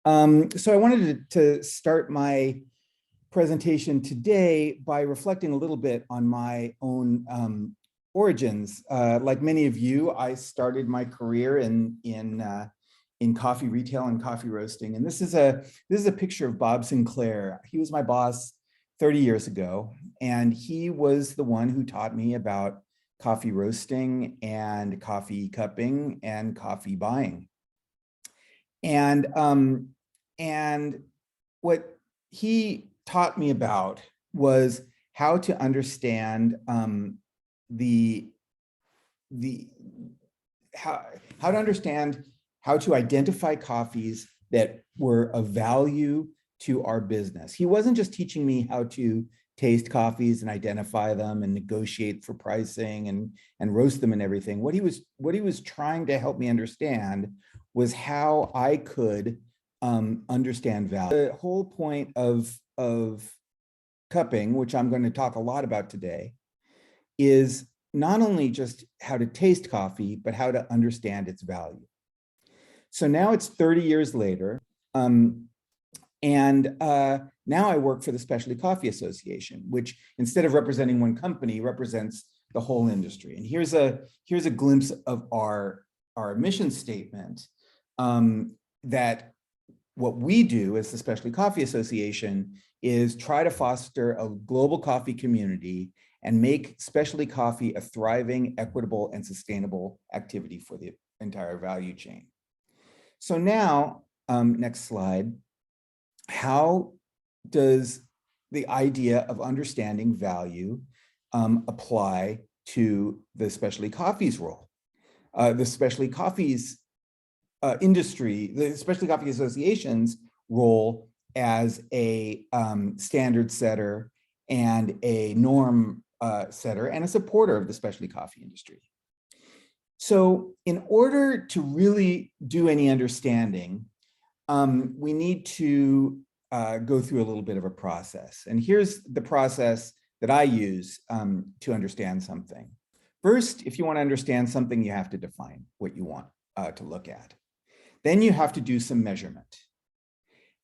So I wanted to start my presentation today by reflecting a little bit on my own origins. Like many of you, I started my career in coffee retail and coffee roasting. And this is a picture of Bob Sinclair. He was my boss 30 years ago, and he was the one who taught me about coffee roasting and coffee cupping and coffee buying. And what he taught me about was how to understand how to understand how to identify coffees that were of value to our business. He wasn't just teaching me how to taste coffees and identify them and negotiate for pricing and roast them and everything. What he was trying to help me understand was how I could understand value. The whole point of cupping, which I'm going to talk a lot about today, is not only just how to taste coffee, but how to understand its value. So now it's 30 years later, and now I work for the Specialty Coffee Association, which instead of representing one company, represents the whole industry. And here's a glimpse of our mission statement, that what we do as the Specialty Coffee Association is try to foster a global coffee community and make specialty coffee a thriving, equitable, and sustainable activity for the entire value chain. So now, next slide, how does the idea of understanding value apply to the specialty coffee's role? The specialty coffee's industry, the Specialty Coffee Association's role as a standard setter and a norm setter and a supporter of the specialty coffee industry. So in order to really do any understanding, we need to go through a little bit of a process. And here's the process that I use to understand something. First, if you want to understand something, you have to define what you want to look at. Then you have to do some measurement.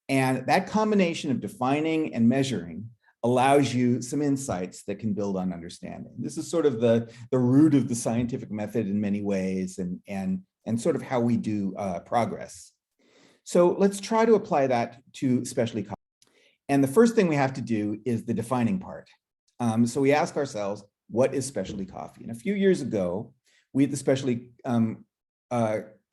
And that combination of defining and measuring allows you some insights that can build on understanding. This is sort of the root of the scientific method in many ways, and sort of how we do progress. So let's try to apply that to specialty coffee. And the first thing we have to do is the defining part. So we ask ourselves, what is specialty coffee? And a few years ago, we at the Specialty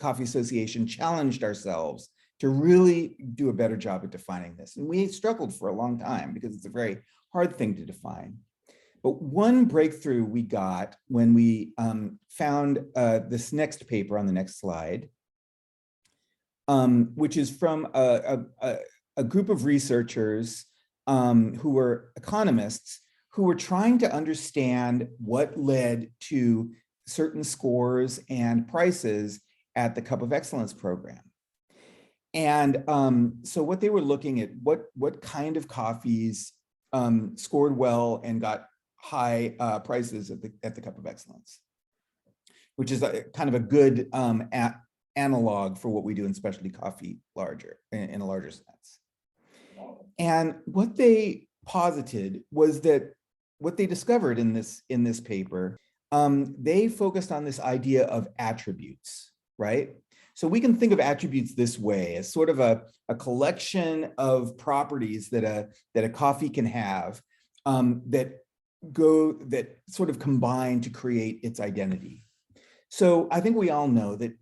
Coffee Association challenged ourselves to really do a better job at defining this. And we struggled for a long time because it's a very hard thing to define. But one breakthrough we got when we found this next paper on the next slide, which is from a group of researchers who were economists who were trying to understand what led to certain scores and prices at the Cup of Excellence program. And so what they were looking at, what kind of coffees scored well and got high prices at the Cup of Excellence, which is kind of a good analog for what we do in specialty coffee in a larger sense. And what they posited was that what they discovered in this paper, they focused on this idea of attributes, right? So we can think of attributes this way, as sort of a collection of properties that a coffee can have that sort of combine to create its identity. So I think we all know that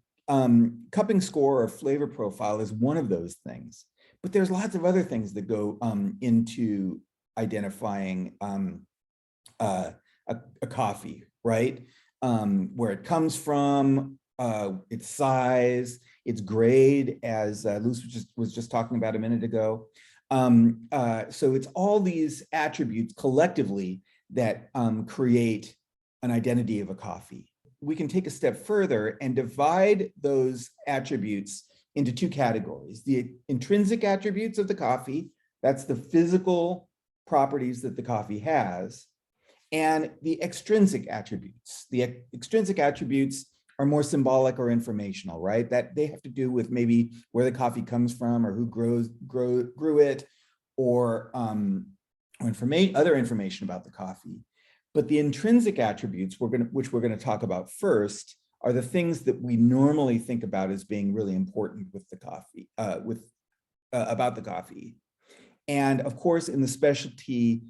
cupping score or flavor profile is one of those things, but there's lots of other things that go into identifying a coffee, right? Where it comes from, its size, its grade, as Luz was just talking about a minute ago. So it's all these attributes collectively that create an identity of a coffee. We can take a step further and divide those attributes into two categories. The intrinsic attributes of the coffee, that's the physical properties that the coffee has, and the extrinsic attributes. The extrinsic attributes are more symbolic or informational, right? That they have to do with maybe where the coffee comes from or who grew it, or other information about the coffee. But the intrinsic attributes which we're going to talk about first are the things that we normally think about as being really important with the coffee, about the coffee. And of course, in the specialty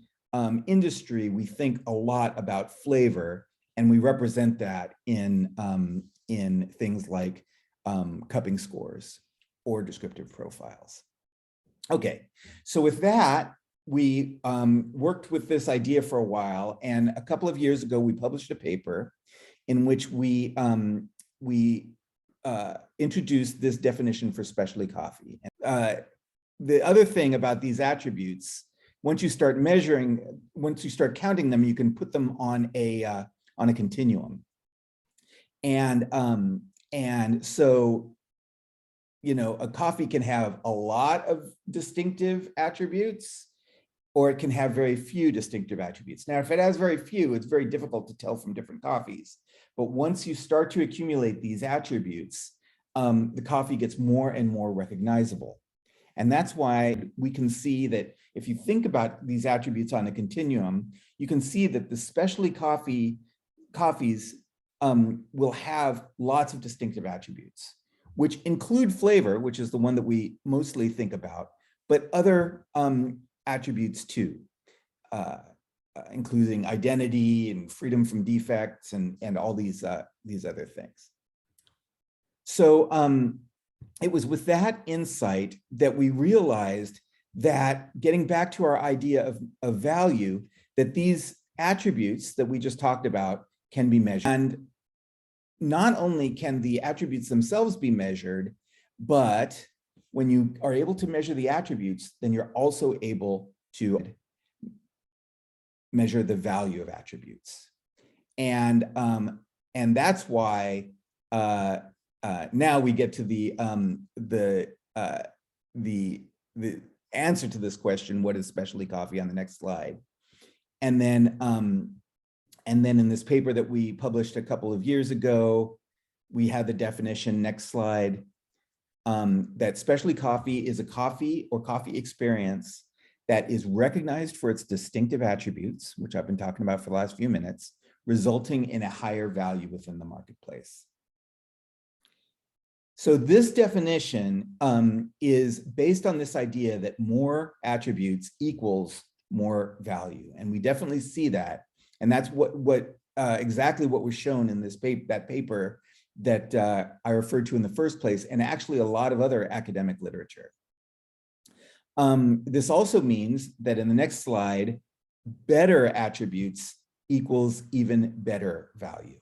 industry, we think a lot about flavor, and we represent that in things like cupping scores or descriptive profiles. Okay, so with that, we worked with this idea for a while, and a couple of years ago, we published a paper in which we introduced this definition for specialty coffee. The other thing about these attributes, once you start counting them, you can put them on a continuum. And so, you know, a coffee can have a lot of distinctive attributes, or it can have very few distinctive attributes. Now, if it has very few, it's very difficult to tell from different coffees. But once you start to accumulate these attributes, the coffee gets more and more recognizable. And that's why we can see that if you think about these attributes on a continuum, you can see that the specialty coffees will have lots of distinctive attributes, which include flavor, which is the one that we mostly think about, but other attributes too, including identity and freedom from defects and all these other things. So it was with that insight that we realized that, getting back to our idea of value, that these attributes that we just talked about can be measured. And not only can the attributes themselves be measured, but when you are able to measure the attributes, then you're also able to measure the value of attributes. And that's why now we get to the answer to this question: what is specialty coffee, on the next slide. And then in this paper that we published a couple of years ago, we had the definition, next slide, that specialty coffee is a coffee or coffee experience that is recognized for its distinctive attributes, which I've been talking about for the last few minutes, resulting in a higher value within the marketplace. So this definition is based on this idea that more attributes equals more value. And we definitely see that. And that's exactly what was shown in this paper that I referred to in the first place, and actually a lot of other academic literature. This also means that in the next slide, better attributes equals even better value.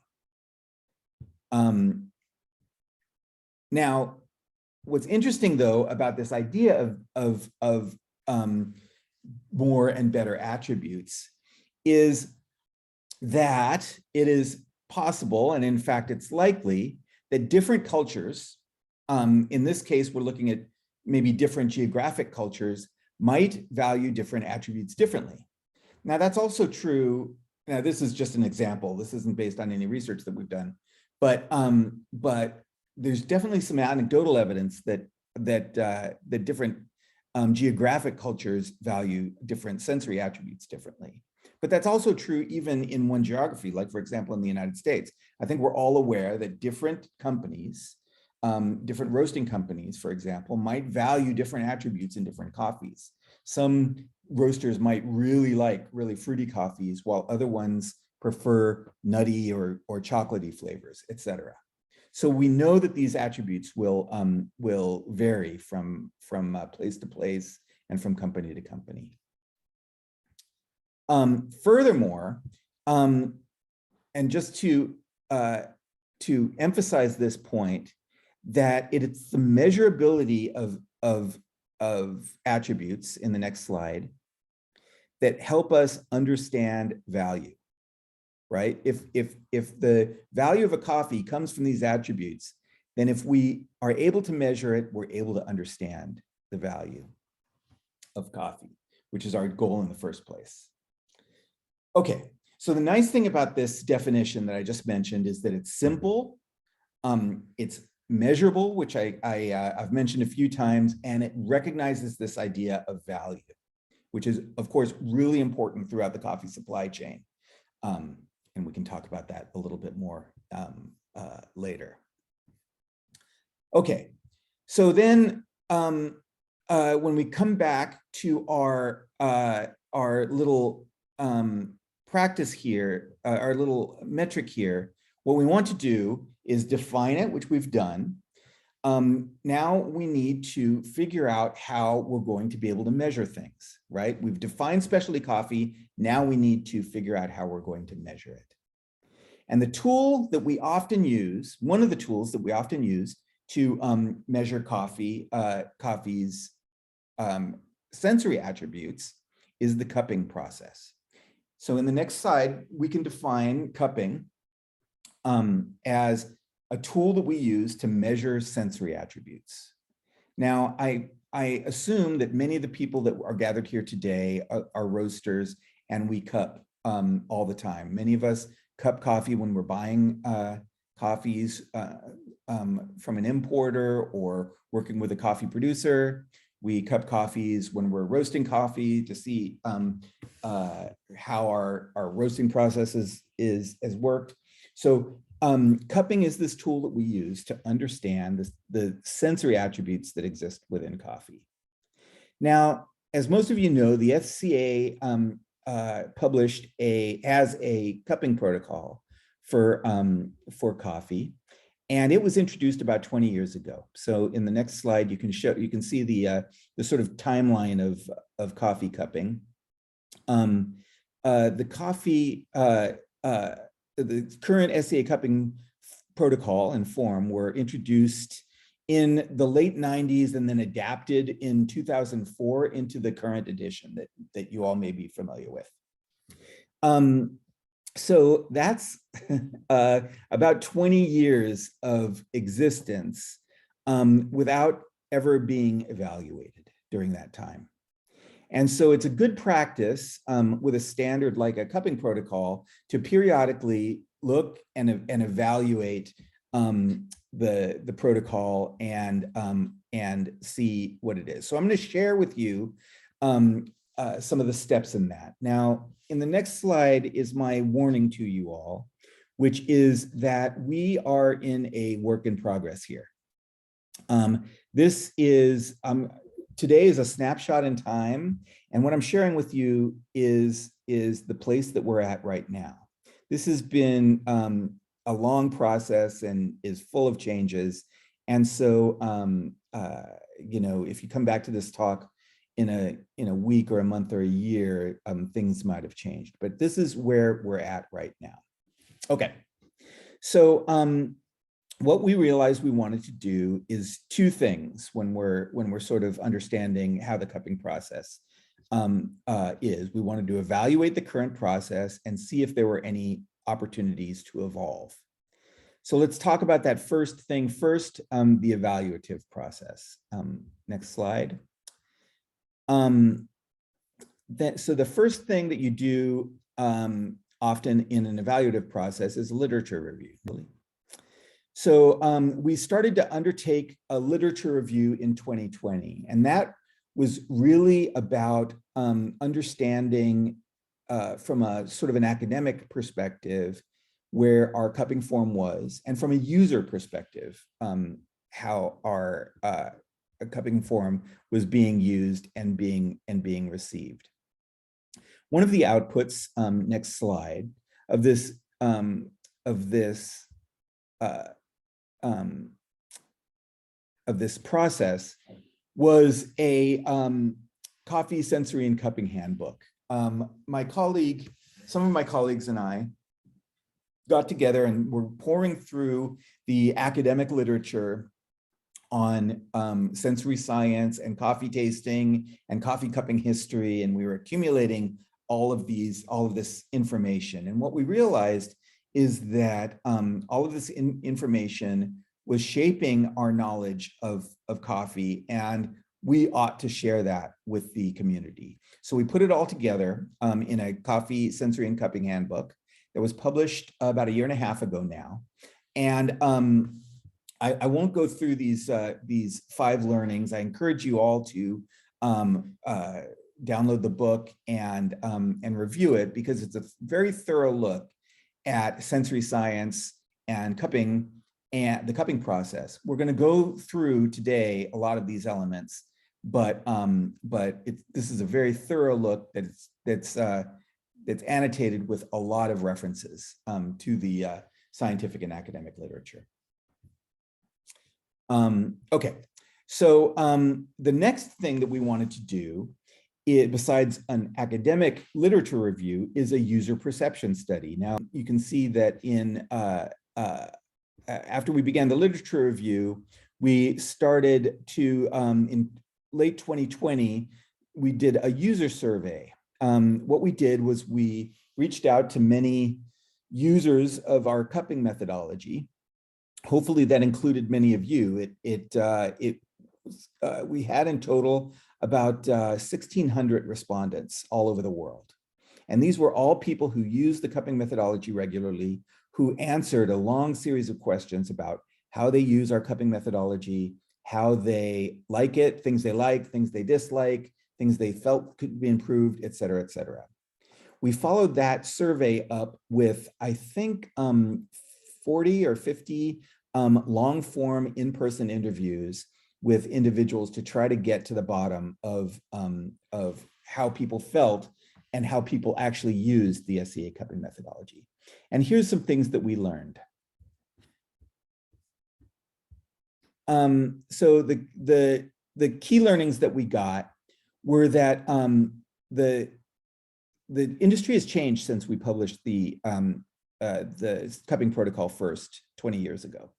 Now, what's interesting though about this idea of more and better attributes is that it is possible, and in fact it's likely, that different cultures, in this case we're looking at maybe different geographic cultures, might value different attributes differently. Now that's also true. Now this is just an example. This isn't based on any research that we've done, but there's definitely some anecdotal evidence that different geographic cultures value different sensory attributes differently. But that's also true even in one geography, like for example, in the United States. I think we're all aware that different companies, different roasting companies, for example, might value different attributes in different coffees. Some roasters might really like really fruity coffees, while other ones prefer nutty or chocolatey flavors, etc. So we know that these attributes will vary from place to place and from company to company. Furthermore, and just to emphasize this point, that it's the measurability of attributes in the next slide that help us understand value, right? If the value of a coffee comes from these attributes, then if we are able to measure it, we're able to understand the value of coffee, which is our goal in the first place. Okay, so the nice thing about this definition that I just mentioned is that it's simple, It's measurable, which I've mentioned a few times, and it recognizes this idea of value, which is, of course, really important throughout the coffee supply chain. And we can talk about that a little bit more later. Okay, so then when we come back to our little practice here, our little metric here, what we want to do is define it, which we've done. Now we need to figure out how we're going to be able to measure things, right? We've defined specialty coffee. Now we need to figure out how we're going to measure it. And the tool that we often use, one of the tools that we often use to measure coffee's sensory attributes is the cupping process. So in the next slide, we can define cupping as a tool that we use to measure sensory attributes. Now, I assume that many of the people that are gathered here today are roasters, and we cup all the time. Many of us cup coffee when we're buying coffees from an importer or working with a coffee producer. We cup coffees when we're roasting coffee to see how our roasting process has worked. So cupping is this tool that we use to understand the sensory attributes that exist within coffee. Now, as most of you know, the SCA published as a cupping protocol for coffee, and it was introduced about 20 years ago. So in the next slide, you can see the sort of timeline of coffee cupping. The current SCA cupping protocol and form were introduced in the late 90s and then adapted in 2004 into the current edition that you all may be familiar with. So that's about 20 years of existence without ever being evaluated during that time. And so it's a good practice with a standard like a cupping protocol to periodically look and evaluate the protocol and see what it is. So I'm going to share with you some of the steps in that. Now, in the next slide is my warning to you all, which is that we are in a work in progress here. This is today is a snapshot in time, and what I'm sharing with you is the place that we're at right now. This has been a long process and is full of changes, and so you know, if you come back to this talk in a week or a month or a year, things might have changed, but this is where we're at right now. Okay, so what we realized we wanted to do is two things when we're sort of understanding how the cupping process is. We wanted to evaluate the current process and see if there were any opportunities to evolve. So let's talk about that first thing first, the evaluative process. Next slide. So the first thing that you do often in an evaluative process is literature review. So we started to undertake a literature review in 2020, and that was really about understanding from a sort of an academic perspective where our cupping form was, and from a user perspective, how our cupping form was being used and being received. One of the outputs, next slide, of this process was a coffee sensory and cupping handbook. My colleague, some of my colleagues and I got together and were pouring through the academic literature on sensory science and coffee tasting and coffee cupping history, and we were accumulating all of this information. And what we realized is that all of this information was shaping our knowledge of coffee, and we ought to share that with the community. So we put it all together in a coffee sensory and cupping handbook that was published about 1.5 years ago now. And I won't go through these 5 learnings. I encourage you all to download the book and review it, because it's a very thorough look at sensory science and cupping and the cupping process. We're going to go through today a lot of these elements, but this is a very thorough look that's annotated with a lot of references to the scientific and academic literature. Okay, so the next thing that we wanted to do, besides an academic literature review, is a user perception study. Now, you can see that after we began the literature review, we started to, in late 2020, we did a user survey. What we did was we reached out to many users of our cupping methodology. Hopefully that included many of you. We had in total about 1,600 respondents all over the world. And these were all people who use the cupping methodology regularly, who answered a long series of questions about how they use our cupping methodology, how they like it, things they like, things they dislike, things they felt could be improved, et cetera, et cetera. We followed that survey up with, I think, 40 or 50 long-form in-person interviews with individuals to try to get to the bottom of how people felt and how people actually used the SCA cupping methodology. And here's some things that we learned. So the key learnings that we got were that the industry has changed since we published the cupping protocol first 20 years ago.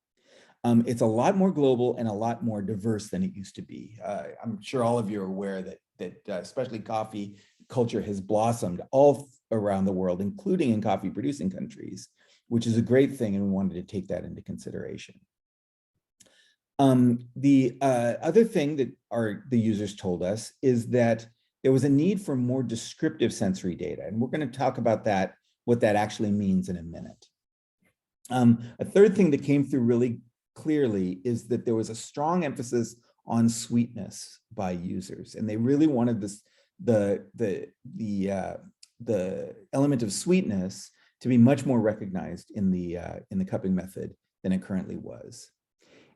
It's a lot more global and a lot more diverse than it used to be. I'm sure all of you are aware that especially coffee culture has blossomed all around the world, including in coffee producing countries, which is a great thing, and we wanted to take that into consideration. The other thing that the users told us is that there was a need for more descriptive sensory data, and we're going to talk about that, what that actually means in a minute. A third thing that came through really clearly is that there was a strong emphasis on sweetness by users, and they really wanted this the element of sweetness to be much more recognized in the cupping method than it currently was.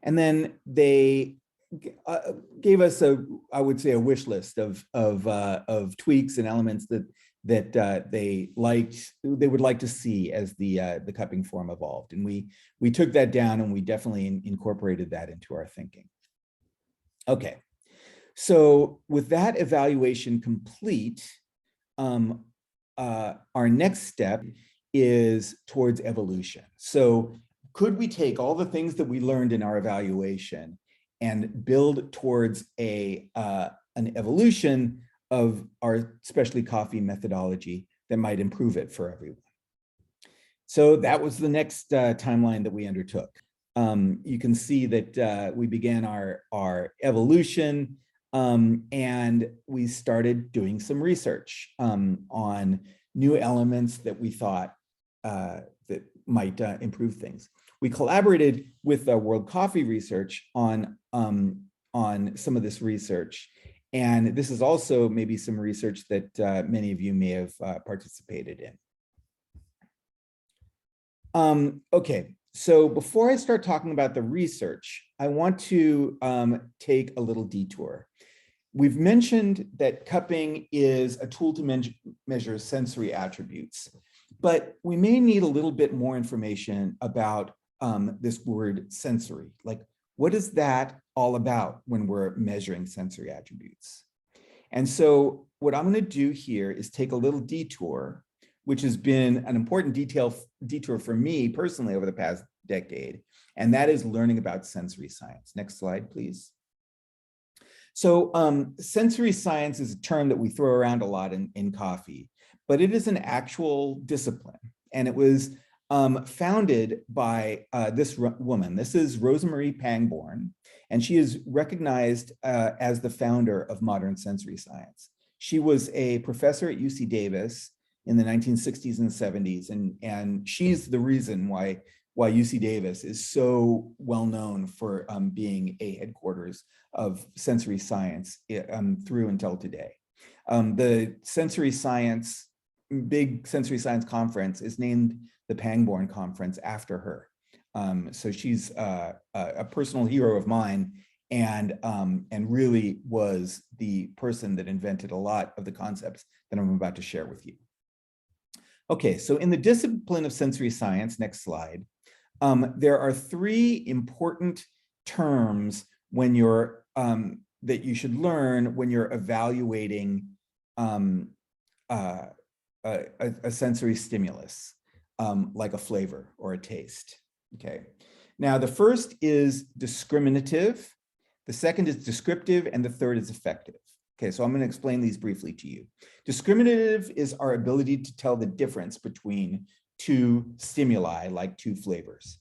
And then they gave us I would say, a wish list of tweaks and elements that they would like to see as the cupping form evolved. And we took that down, and we definitely incorporated that into our thinking. Okay, so with that evaluation complete, our next step is towards evolution. So could we take all the things that we learned in our evaluation and build towards an evolution of our specialty coffee methodology that might improve it for everyone? So that was the next timeline that we undertook. You can see that we began our evolution, and we started doing some research on new elements that we thought that might improve things. We collaborated with World Coffee Research on some of this research. And this is also maybe some research that many of you may have participated in. Okay, so before I start talking about the research, I want to take a little detour. We've mentioned that cupping is a tool to measure sensory attributes, but we may need a little bit more information about this word sensory. Like, what is that all about when we're measuring sensory attributes? And so what I'm going to do here is take a little detour, which has been an important detour for me personally over the past decade, and that is learning about sensory science. Next slide, please. So sensory science is a term that we throw around a lot in coffee, but it is an actual discipline, and it was founded by this woman. This is Rosemarie Pangborn, and she is recognized as the founder of modern sensory science. She was a professor at UC Davis in the 1960s and 70s, and she's the reason why why UC Davis is so well known for being a headquarters of sensory science through until today. The sensory science, big sensory science conference is named the Pangborn Conference after her. So she's a personal hero of mine, and really was the person that invented a lot of the concepts that I'm about to share with you. Okay, so in the discipline of sensory science, next slide, there are three important terms when you're that you should learn when you're evaluating a sensory stimulus, like a flavor or a taste. Okay, now the first is discriminative, the second is descriptive, and the third is affective. Okay, so I'm going to explain these briefly to you. Discriminative is our ability to tell the difference between two stimuli, like two flavors.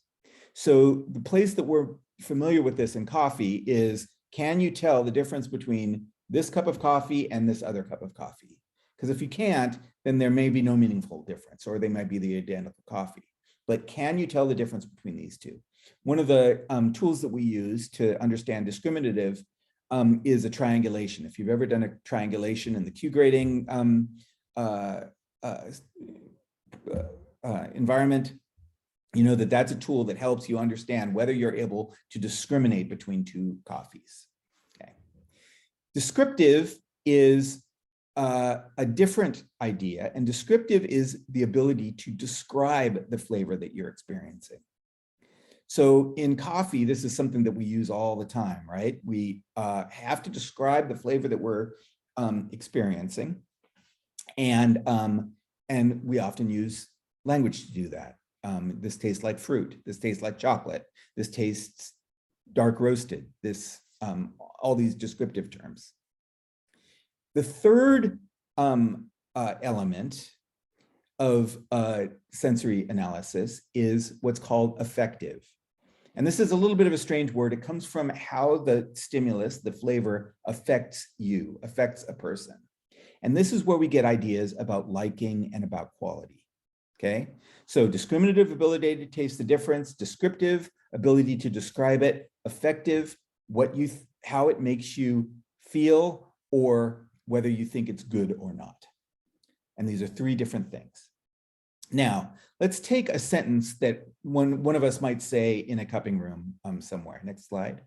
So the place that we're familiar with this in coffee is, can you tell the difference between this cup of coffee and this other cup of coffee? Because if you can't, then there may be no meaningful difference, or they might be the identical coffee. But can you tell the difference between these two? One of the tools that we use to understand discriminative is a triangulation. If you've ever done a triangulation in the Q grading environment, you know that that's a tool that helps you understand whether you're able to discriminate between two coffees. Okay. Descriptive is a different idea, and descriptive is the ability to describe the flavor that you're experiencing. So in coffee, this is something that we use all the time, right? We have to describe the flavor that we're experiencing, and we often use language to do that. This tastes like fruit. This tastes like chocolate. This tastes dark roasted. This all these descriptive terms. The third element of sensory analysis is what's called affective. And this is a little bit of a strange word. It comes from how the stimulus, the flavor, affects you, affects a person. And this is where we get ideas about liking and about quality. Okay, so discriminative, ability to taste the difference; descriptive, ability to describe it; affective, how it makes you feel, or whether you think it's good or not. And these are three different things. Now, let's take a sentence that one of us might say in a cupping room somewhere. Next slide.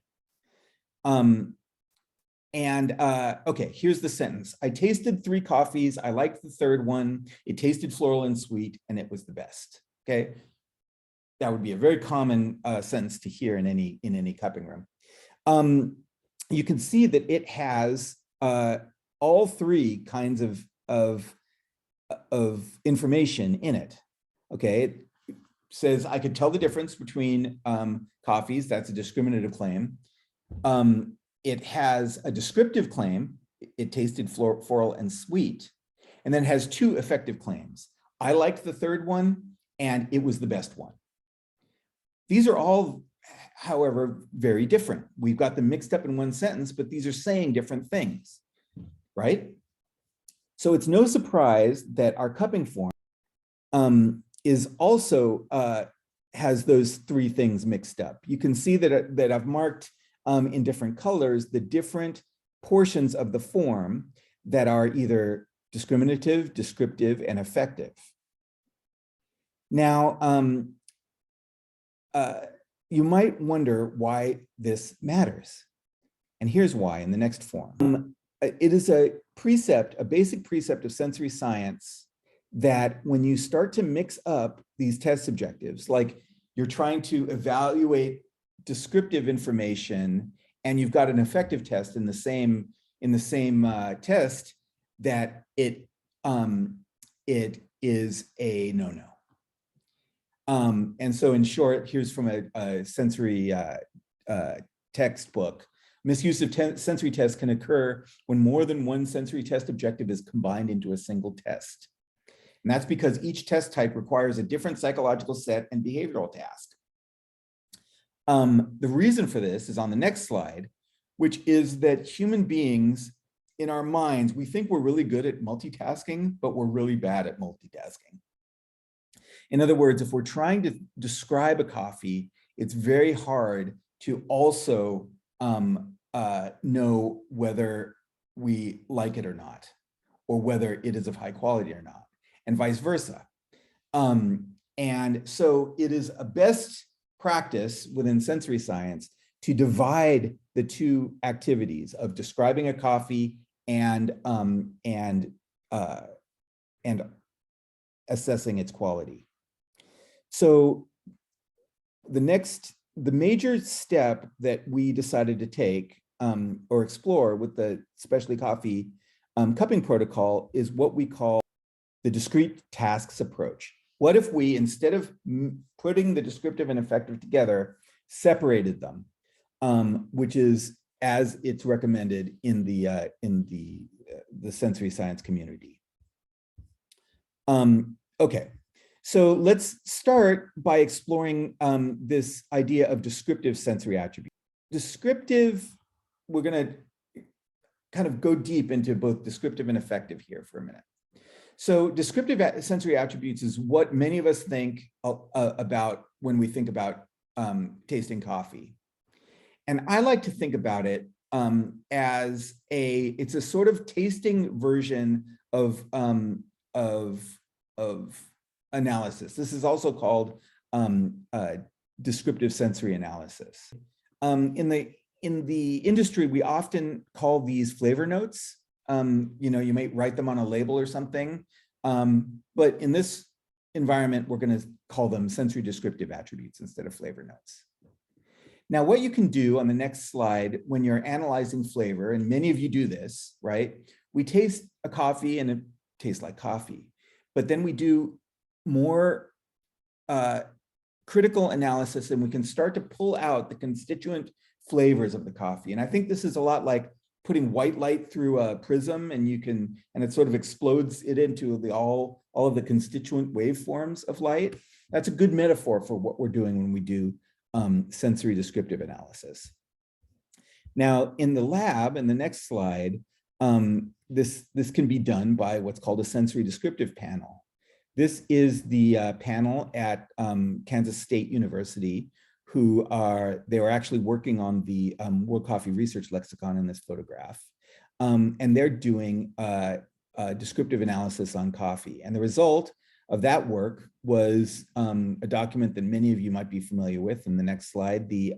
Okay, here's the sentence. I tasted 3 coffees. I liked the third one. It tasted floral and sweet, and it was the best. Okay, that would be a very common sentence to hear in any cupping room. You can see that it has all 3 kinds of information in it. Okay, it says I could tell the difference between coffees. That's a discriminative claim. It has a descriptive claim. It tasted floral and sweet. And then it has 2 affective claims. I liked the third one, and it was the best one. These are all, however, very different. We've got them mixed up in one sentence, but these are saying different things, right? So it's no surprise that our cupping form is also has those 3 things mixed up. You can see that I've marked in different colors the different portions of the form that are either discriminative, descriptive, and affective. Now, you might wonder why this matters. And here's why in the next form. It is a basic precept of sensory science that when you start to mix up these test objectives, like you're trying to evaluate descriptive information and you've got an affective test in the same test, that it is a no-no. And so in short, here's from a sensory textbook. Misuse of sensory tests can occur when more than one sensory test objective is combined into a single test. And that's because each test type requires a different psychological set and behavioral task. The reason for this is on the next slide, which is that human beings, in our minds, we think we're really good at multitasking, but we're really bad at multitasking. In other words, if we're trying to describe a coffee, it's very hard to also know whether we like it or not, or whether it is of high quality or not, and vice versa. And so it is a best practice within sensory science to divide the two activities of describing a coffee and assessing its quality. So the major step that we decided to take or explore with the specialty coffee cupping protocol is what we call the discrete tasks approach. What if we, instead of putting the descriptive and affective together, separated them, which is as it's recommended in the sensory science community. Okay, so let's start by exploring this idea of descriptive sensory attributes. Descriptive, we're going to kind of go deep into both descriptive and affective here for a minute. So descriptive sensory attributes is what many of us think about when we think about tasting coffee. And I like to think about it as it's a sort of tasting version of analysis. This is also called descriptive sensory analysis. In the industry, we often call these flavor notes. You might write them on a label or something, but in this environment, we're going to call them sensory descriptive attributes instead of flavor notes. Now, what you can do on the next slide when you're analyzing flavor, and many of you do this, right? We taste a coffee and it tastes like coffee, but then we do more critical analysis and we can start to pull out the constituent flavors of the coffee. And I think this is a lot like putting white light through a prism and it sort of explodes it into all of the constituent waveforms of light. That's a good metaphor for what we're doing when we do sensory descriptive analysis. Now, in the lab, in the next slide, this can be done by what's called a sensory descriptive panel. This is the panel at Kansas State University they were actually working on the World Coffee Research Lexicon in this photograph. And they're doing descriptive analysis on coffee. And the result of that work was a document that many of you might be familiar with. In the next slide, the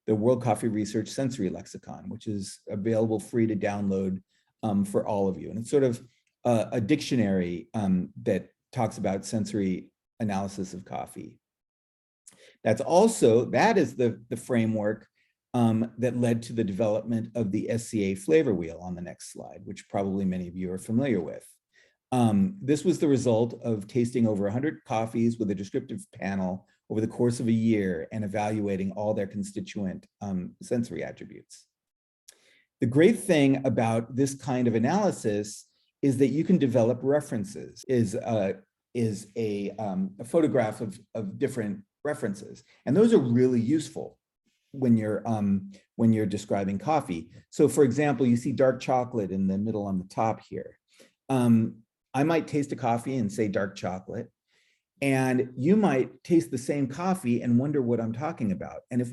World Coffee Research Sensory Lexicon, which is available free to download for all of you. And it's sort of a dictionary that talks about sensory analysis of coffee. That is the framework that led to the development of the SCA flavor wheel on the next slide, which probably many of you are familiar with. This was the result of tasting over 100 coffees with a descriptive panel over the course of a year and evaluating all their constituent sensory attributes. The great thing about this kind of analysis is that you can develop references, is a photograph of different references. And those are really useful when you're describing coffee. So for example, you see dark chocolate in the middle on the top here. I might taste a coffee and say dark chocolate, and you might taste the same coffee and wonder what I'm talking about. And if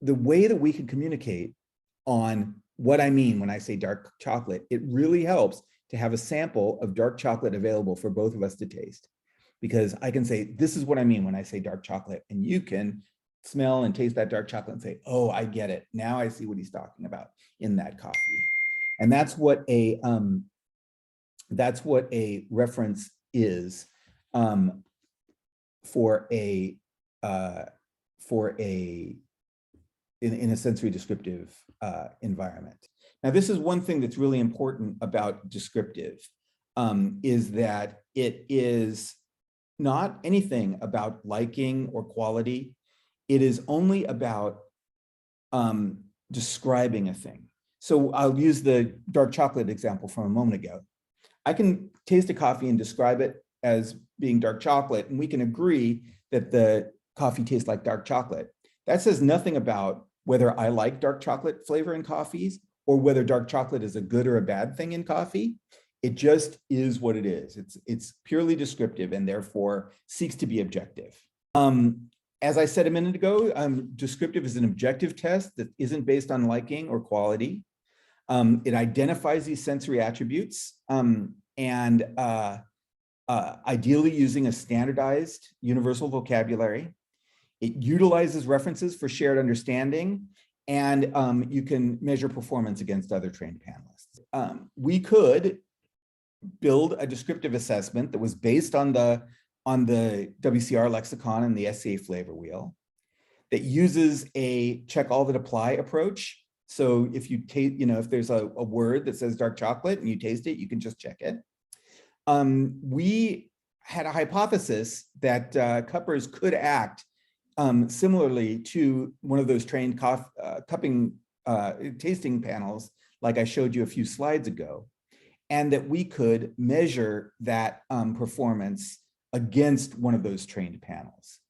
the way that we can communicate on what I mean when I say dark chocolate, it really helps to have a sample of dark chocolate available for both of us to taste. Because I can say, this is what I mean when I say dark chocolate, and you can smell and taste that dark chocolate and say, oh, I get it. Now I see what he's talking about in that coffee. And that's what a reference is in a sensory descriptive environment. Now, this is one thing that's really important about descriptive, is that it is not anything about liking or quality. It is only about describing a thing. So I'll use the dark chocolate example from a moment ago. I can taste a coffee and describe it as being dark chocolate, and we can agree that the coffee tastes like dark chocolate. That says nothing about whether I like dark chocolate flavor in coffees or whether dark chocolate is a good or a bad thing in coffee. It just is what it is. It's purely descriptive and therefore seeks to be objective. As I said a minute ago, descriptive is an objective test that isn't based on liking or quality. It identifies these sensory attributes and ideally using a standardized universal vocabulary. It utilizes references for shared understanding, and you can measure performance against other trained panelists. We could build a descriptive assessment that was based on the WCR lexicon and the SCA flavor wheel that uses a check all that apply approach. So if you taste, if there's a word that says dark chocolate and you taste it, you can just check it. We had a hypothesis that cuppers could act similarly to one of those trained cupping tasting panels, like I showed you a few slides ago, and that we could measure that performance against one of those trained panels.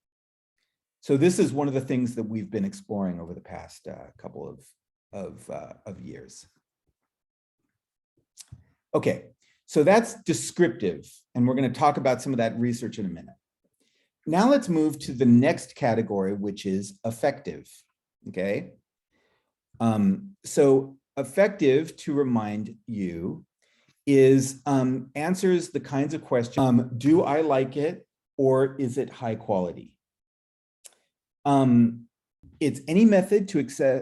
So this is one of the things that we've been exploring over the past couple of years. Okay, so that's descriptive, and we're going to talk about some of that research in a minute. Now let's move to the next category, which is affective. Okay, so affective, to remind you, is answers the kinds of questions, do I like it, or is it high quality? It's any method to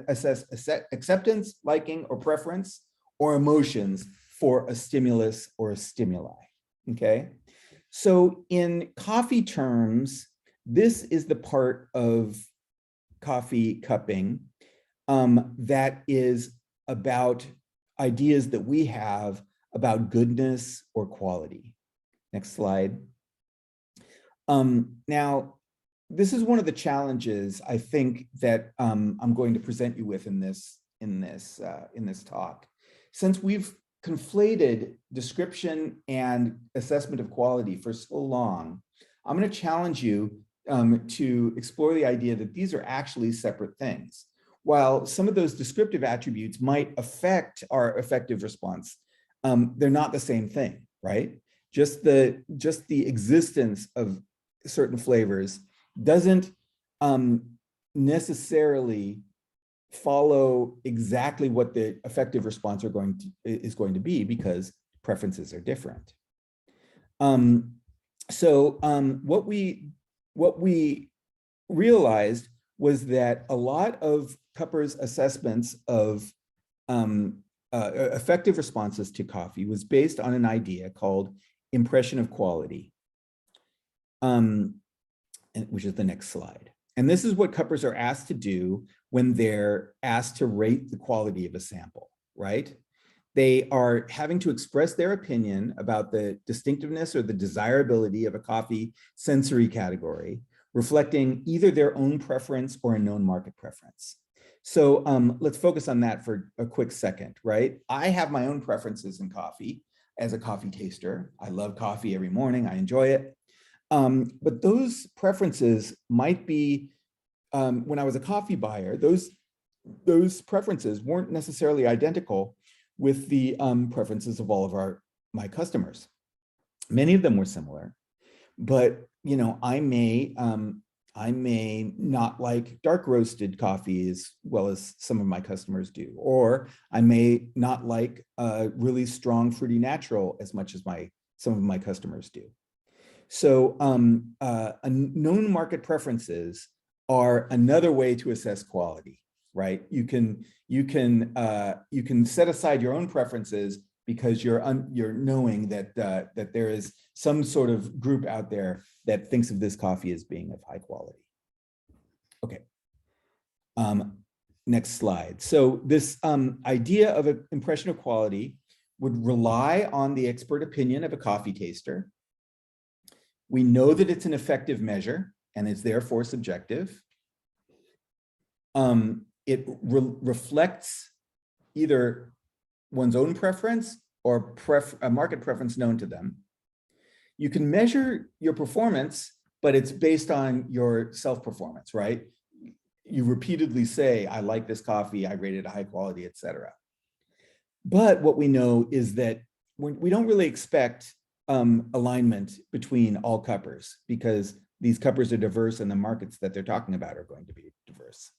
assess acceptance, liking, or preference, or emotions for a stimulus or a stimuli, okay? So in coffee terms, this is the part of coffee cupping that is about ideas that we have about goodness or quality. Next slide. Now, this is one of the challenges I think that I'm going to present you with in this talk. Since we've conflated description and assessment of quality for so long, I'm going to challenge you to explore the idea that these are actually separate things. While some of those descriptive attributes might affect our affective response, they're not the same thing, right? Just the existence of certain flavors doesn't necessarily follow exactly what the affective response is going to be, because preferences are different. What we realized was that a lot of Cupper's assessments of effective responses to coffee was based on an idea called impression of quality, which is the next slide. And this is what cuppers are asked to do when they're asked to rate the quality of a sample, right? They are having to express their opinion about the distinctiveness or the desirability of a coffee sensory category, reflecting either their own preference or a known market preference. So let's focus on that for a quick second, right? I have my own preferences in coffee as a coffee taster. I love coffee every morning. I enjoy it. But those preferences might be, when I was a coffee buyer, those preferences weren't necessarily identical with the preferences of all of my customers. Many of them were similar, but I may not like dark roasted coffee as well as some of my customers do, or I may not like really strong fruity natural as much as some of my customers do. So known market preferences are another way to assess quality, right? You can set aside your own preferences because you're knowing that there is some sort of group out there that thinks of this coffee as being of high quality. Okay. Next slide. So this idea of an impression of quality would rely on the expert opinion of a coffee taster. We know that it's an effective measure and is therefore subjective. It reflects either one's own preference or a market preference known to them. You can measure your performance, but it's based on your self-performance, right? You repeatedly say, I like this coffee, I rate it a high quality, etc. But what we know is that we don't really expect alignment between all cuppers because these cuppers are diverse and the markets that they're talking about are going to be diverse.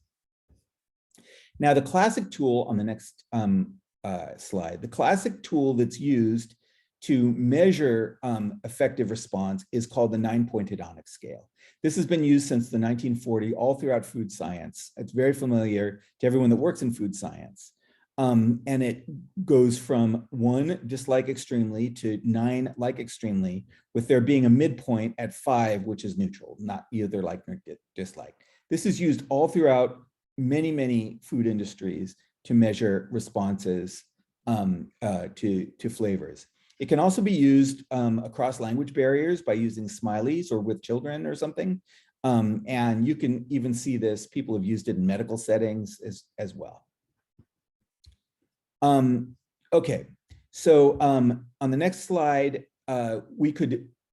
Now, the classic tool on the next slide, the classic tool that's used to measure effective response is called the 9-point hedonic scale. This has been used since the 1940s all throughout food science. It's very familiar to everyone that works in food science. And it goes from 1, dislike extremely, to 9, like extremely, with there being a midpoint at 5, which is neutral, not either like nor dislike. This is used all throughout many, many food industries to measure responses to flavors. It can also be used across language barriers by using smileys or with children or something. And you can even see this, people have used it in medical settings as well. Okay, so on the next slide, we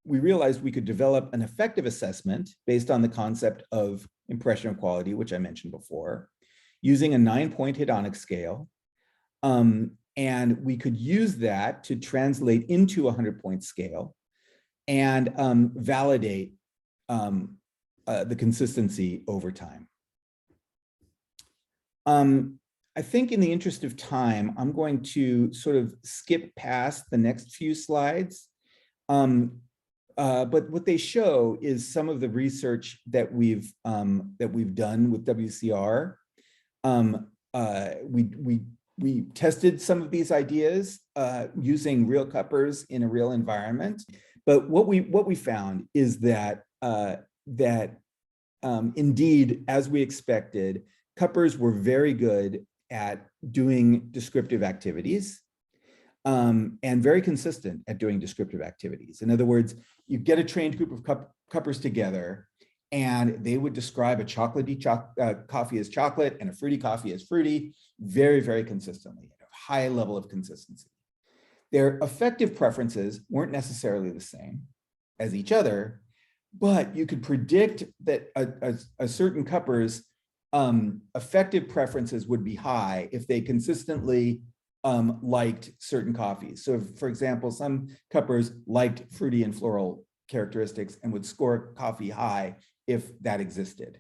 realized we could develop an effective assessment based on the concept of impression of quality, which I mentioned before, using a 9-point hedonic scale. And we could use that to translate into a 100-point scale and validate the consistency over time. I think in the interest of time, I'm going to sort of skip past the next few slides. But what they show is some of the research that we've done with WCR. We tested some of these ideas using real cuppers in a real environment. But what we found is that indeed, as we expected, cuppers were very good at doing descriptive activities and very consistent at doing descriptive activities. In other words, you get a trained group of cuppers together and they would describe a chocolatey coffee as chocolate and a fruity coffee as fruity very, very consistently, at a high level of consistency. Their effective preferences weren't necessarily the same as each other, but you could predict that a certain cupper's effective preferences would be high if they consistently liked certain coffees. So for example, some cuppers liked fruity and floral characteristics and would score coffee high if that existed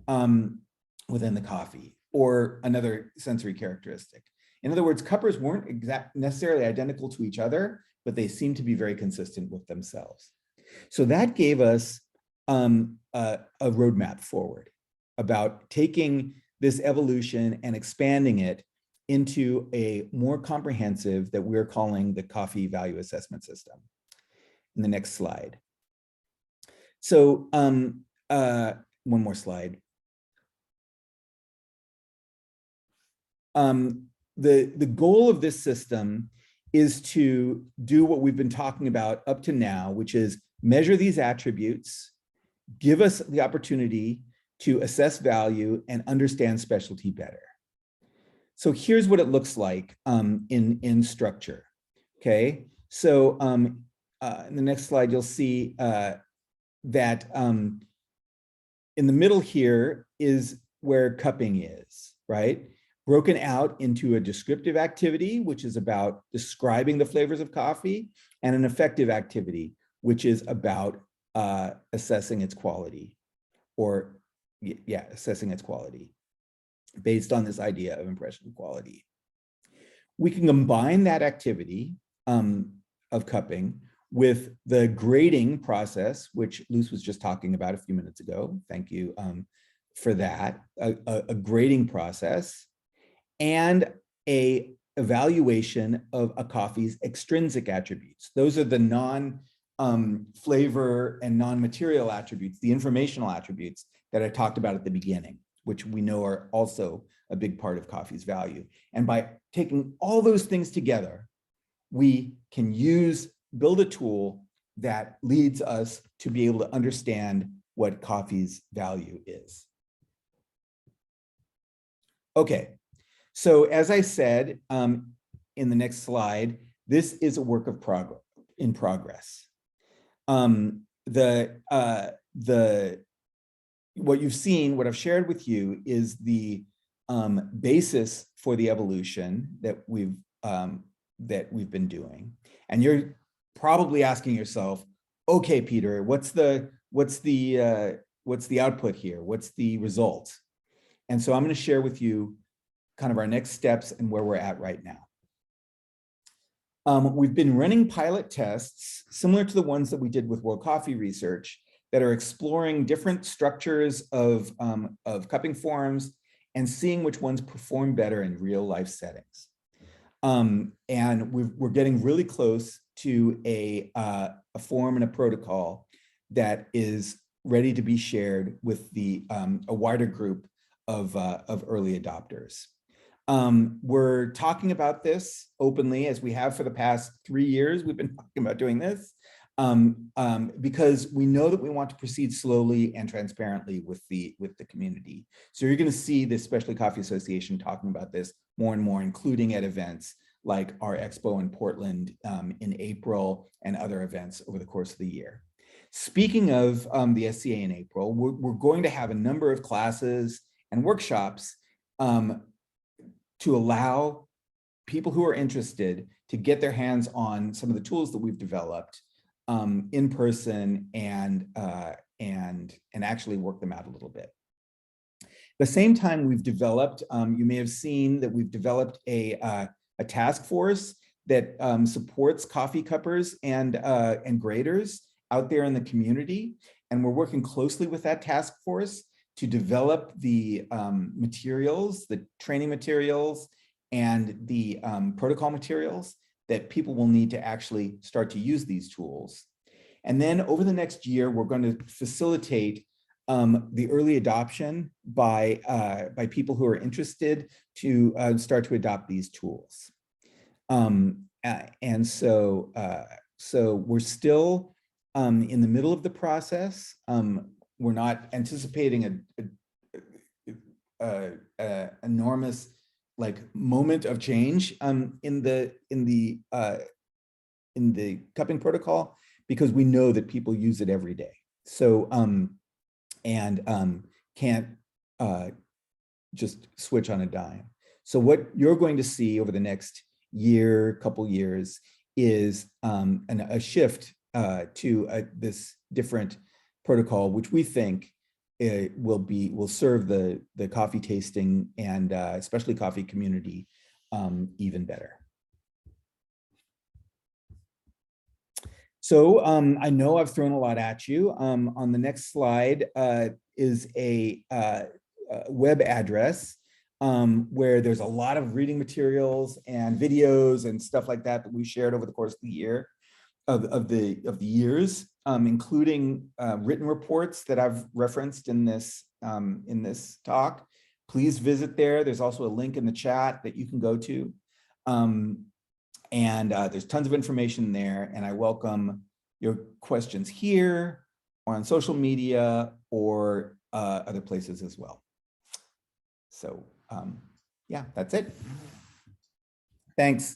within the coffee, or another sensory characteristic. In other words, cuppers weren't necessarily identical to each other, but they seemed to be very consistent with themselves. So that gave us a roadmap forward about taking this evolution and expanding it into a more comprehensive that we're calling the coffee value assessment system. In the next slide. So one more slide. The goal of this system is to do what we've been talking about up to now, which is measure these attributes, give us the opportunity to assess value and understand specialty better. So here's what it looks like in structure, okay? So in the next slide, you'll see that in the middle here is where cupping is, right? Broken out into a descriptive activity, which is about describing the flavors of coffee, and an effective activity, which is about assessing its quality, or assessing its quality based on this idea of impression of quality. We can combine that activity of cupping with the grading process, which Luce was just talking about a few minutes ago. Thank you for that, a grading process, and a evaluation of a coffee's extrinsic attributes. Those are the non-flavor and non-material attributes, the informational attributes that I talked about at the beginning, which we know are also a big part of coffee's value. And by taking all those things together, we can build a tool that leads us to be able to understand what coffee's value is. Okay, so as I said in the next slide, this is a work of progress. What you've seen, what I've shared with you is the basis for the evolution that we've that we've been doing. And you're probably asking yourself, okay, Peter, what's the output here? What's the result? And so I'm going to share with you kind of our next steps and where we're at right now. We've been running pilot tests similar to the ones that we did with World Coffee Research that are exploring different structures of cupping forms and seeing which ones perform better in real life settings. And we're getting really close to a form and a protocol that is ready to be shared with a wider group of early adopters. We're talking about this openly, as we have for the past 3 years. We've been talking about doing this because we know that we want to proceed slowly and transparently with the community. So you're going to see the Specialty Coffee Association talking about this more and more, including at events like our expo in Portland in April and other events over the course of the year. Speaking of the SCA in April, we're going to have a number of classes and workshops to allow people who are interested to get their hands on some of the tools that we've developed in person and actually work them out a little bit. At the same time, we've developed, you may have seen that we've developed a task force that supports coffee cuppers and graders out there in the community. And we're working closely with that task force to develop the materials, the training materials, and the protocol materials that people will need to actually start to use these tools. And then over the next year, we're going to facilitate the early adoption by people who are interested to start to adopt these tools. And so we're still in the middle of the process. We're not anticipating a enormous moment of change in the cupping protocol, because we know that people use it every day. So can't just switch on a dime. So what you're going to see over the next couple years is a shift to this different protocol, which we think will serve the coffee tasting and especially coffee community even better. So I know I've thrown a lot at you. On the next slide is a web address where there's a lot of reading materials and videos and stuff like that we shared over the course of the year, of the years, including written reports that I've referenced in this talk. Please visit there. There's also a link in the chat that you can go to. And there's tons of information there, and I welcome your questions here or on social media or other places as well. So yeah, that's it. Thanks.